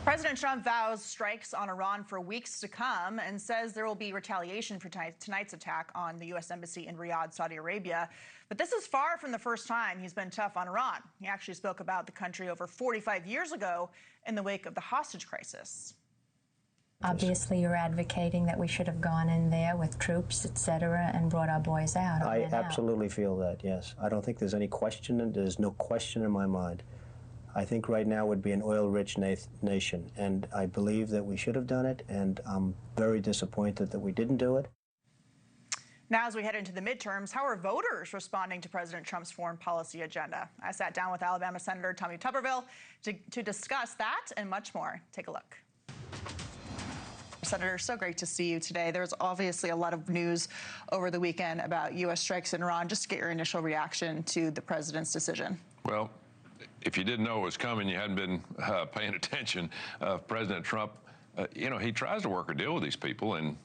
President Trump vows strikes on Iran for weeks to come and says there will be retaliation for tonight's attack on the U.S. Embassy in Riyadh, Saudi Arabia. But this is far from the first time he's been tough on Iran. He actually spoke about the country over 45 years ago in the wake of the hostage crisis. Obviously, you're advocating that we should have gone in there with troops, etc., and brought our boys out. I absolutely feel that, yes. I don't think there's any question, and there's no question in my mind. I think right now would be an oil-rich nation, and I believe that we should have done it, and I'm very disappointed that we didn't do it. Now, as we head into the midterms, how are voters responding to President Trump's foreign policy agenda? I sat down with Alabama Senator Tommy Tuberville to discuss that and much more. Take a look. Senator, so great to see you today. There's obviously a lot of news over the weekend about U.S. strikes in Iran. Just to get your initial reaction to the president's decision. Well, if you didn't know it was coming, you hadn't been paying attention. President Trump, he tries to work a deal with these people, and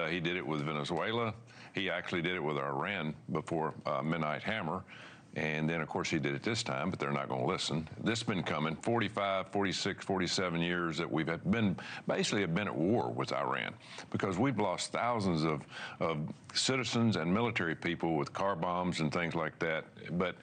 he did it with Venezuela. He actually did it with Iran before Midnight Hammer. And then, of course, he did it this time, but they're not going to listen. This has been coming 45, 46, 47 years that we've basically been at war with Iran because we've lost thousands of citizens and military people with car bombs and things like that. But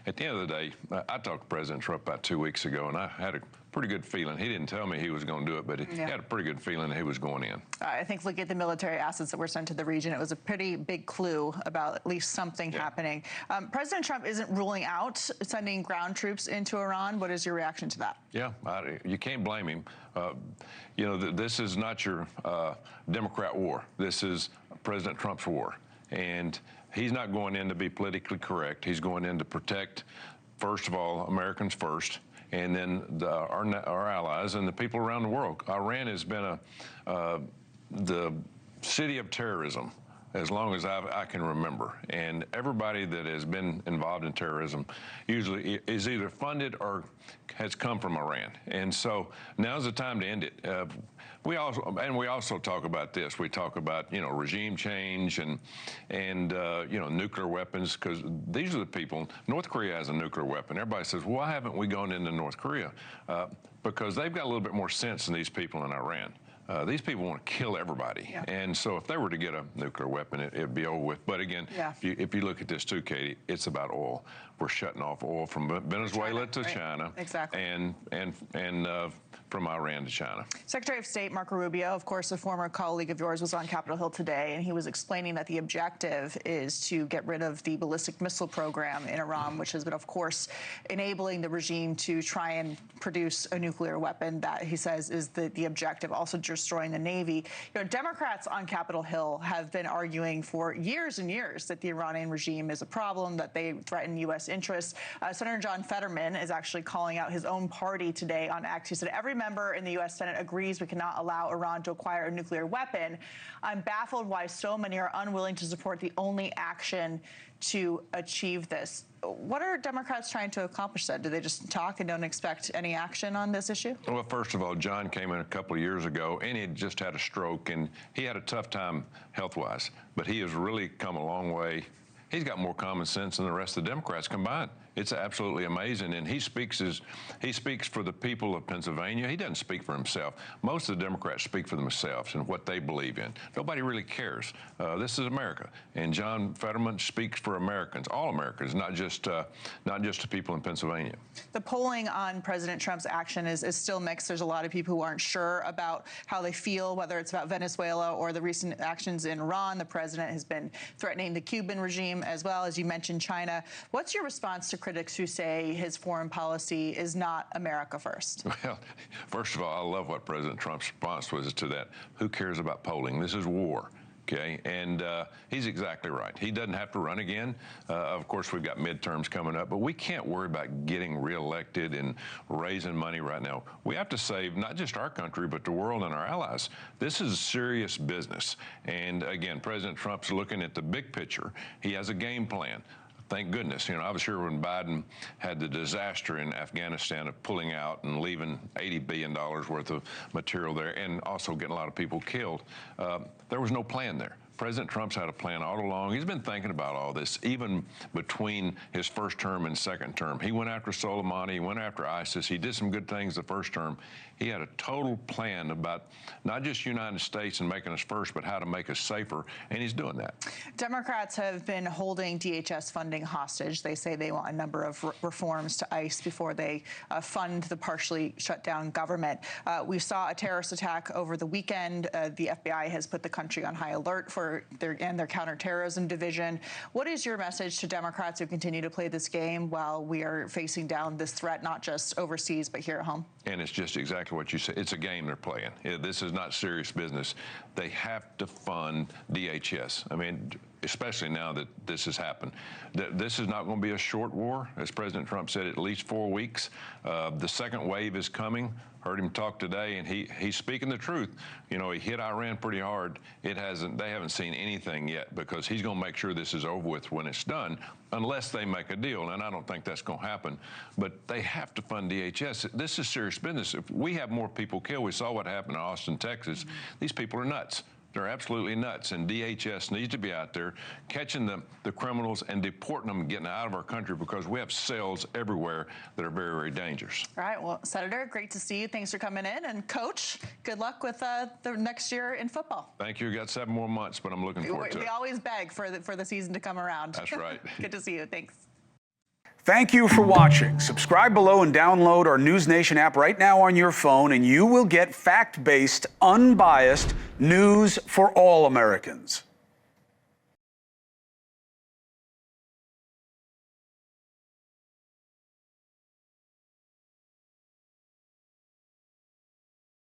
at the end of the day, I talked to President Trump about 2 weeks ago, and I had a pretty good feeling. He didn't tell me he was going to do it, but he had a pretty good feeling that he was going in. I think looking at the military assets that were sent to the region, it was a pretty big clue about at least something happening. President Trump isn't ruling out sending ground troops into Iran. What is your reaction to that? Yeah, you can't blame him. This is not your Democrat war. This is President Trump's war. And he's not going in to be politically correct. He's going in to protect, first of all, Americans first, and then our allies and the people around the world. Iran has been the city of terrorism as long as I can remember. And everybody that has been involved in terrorism usually is either funded or has come from Iran. And so now's the time to end it. We also talk about this. We talk about, regime change and nuclear weapons, because these are the people. North Korea has a nuclear weapon. Everybody says, why haven't we gone into North Korea? Because they've got a little bit more sense than these people in Iran. These people want to kill everybody. And so if they were to get a nuclear weapon, it'd be over with. But again, if you look at this too, Katie, it's about oil. We're shutting off oil from Venezuela to China. Exactly. And from Iran to China. Secretary of State Marco Rubio, of course, a former colleague of yours, was on Capitol Hill today, and he was explaining that the objective is to get rid of the ballistic missile program in Iran, which has been, of course, enabling the regime to try and produce a nuclear weapon that he says is the objective, also destroying the Navy. Democrats on Capitol Hill have been arguing for years and years that the Iranian regime is a problem, that they threaten U.S. interests. Senator John Fetterman is actually calling out his own party today on X. He said every member in the U.S. Senate agrees we cannot allow Iran to acquire a nuclear weapon. I'm baffled why so many are unwilling to support the only action to achieve this. What are Democrats trying to accomplish then? Do they just talk and don't expect any action on this issue? Well, first of all, John came in a couple of years ago, and he had just had a stroke, and he had a tough time health-wise. But he has really come a long way. He's got more common sense than the rest of the Democrats combined. It's absolutely amazing, and he speaks for the people of Pennsylvania. He doesn't speak for himself. Most of the Democrats speak for themselves and what they believe in. Nobody really cares. This is America, and John Fetterman speaks for Americans, all Americans, not just the people in Pennsylvania. The polling on President Trump's action is still mixed. There's a lot of people who aren't sure about how they feel, whether it's about Venezuela or the recent actions in Iran. The president has been threatening the Cuban regime as well, as you mentioned, China. What's your response to critics who say his foreign policy is not America first? Well, first of all, I love what President Trump's response was to that. Who cares about polling? This is war. Okay, and he's exactly right. He doesn't have to run again. Of course, we've got midterms coming up, but we can't worry about getting reelected and raising money right now. We have to save not just our country, but the world and our allies. This is serious business. And again, President Trump's looking at the big picture. He has a game plan. Thank goodness. I was here when Biden had the disaster in Afghanistan of pulling out and leaving $80 billion worth of material there and also getting a lot of people killed. There was no plan there. President Trump's had a plan all along. He's been thinking about all this, even between his first term and second term. He went after Soleimani, he went after ISIS. He did some good things the first term. He had a total plan about not just United States and making us first, but how to make us safer, and he's doing that. Democrats have been holding DHS funding hostage. They say they want a number of reforms to ICE before they fund the partially shut down government. We saw a terrorist attack over the weekend. The FBI has put the country on high alert for their counterterrorism division. What is your message to Democrats who continue to play this game while we are facing down this threat, not just overseas, but here at home? And it's just exactly what you said. It's a game they're playing. This is not serious business. They have to fund DHS. I mean, especially now that this has happened. This is not going to be a short war. As President Trump said, at least 4 weeks. The second wave is coming. Heard him talk today, and he's speaking the truth. You know, he hit Iran pretty hard. They haven't seen anything yet, because he's going to make sure this is over with when it's done, unless they make a deal, and I don't think that's going to happen. But they have to fund DHS. This is serious business. If we have more people killed, we saw what happened in Austin, Texas. These people are nuts. They're absolutely nuts, and DHS needs to be out there catching the criminals and deporting them and getting out of our country, because we have cells everywhere that are very, very dangerous. All right. Well, Senator, great to see you. Thanks for coming in. And Coach, good luck with the next year in football. Thank you. We got 7 more months, but I'm looking forward to it. We always beg for the season to come around. That's right. Good to see you. Thanks. Thank you for watching. Subscribe below and download our NewsNation app right now on your phone, and you will get fact-based, unbiased news for all Americans.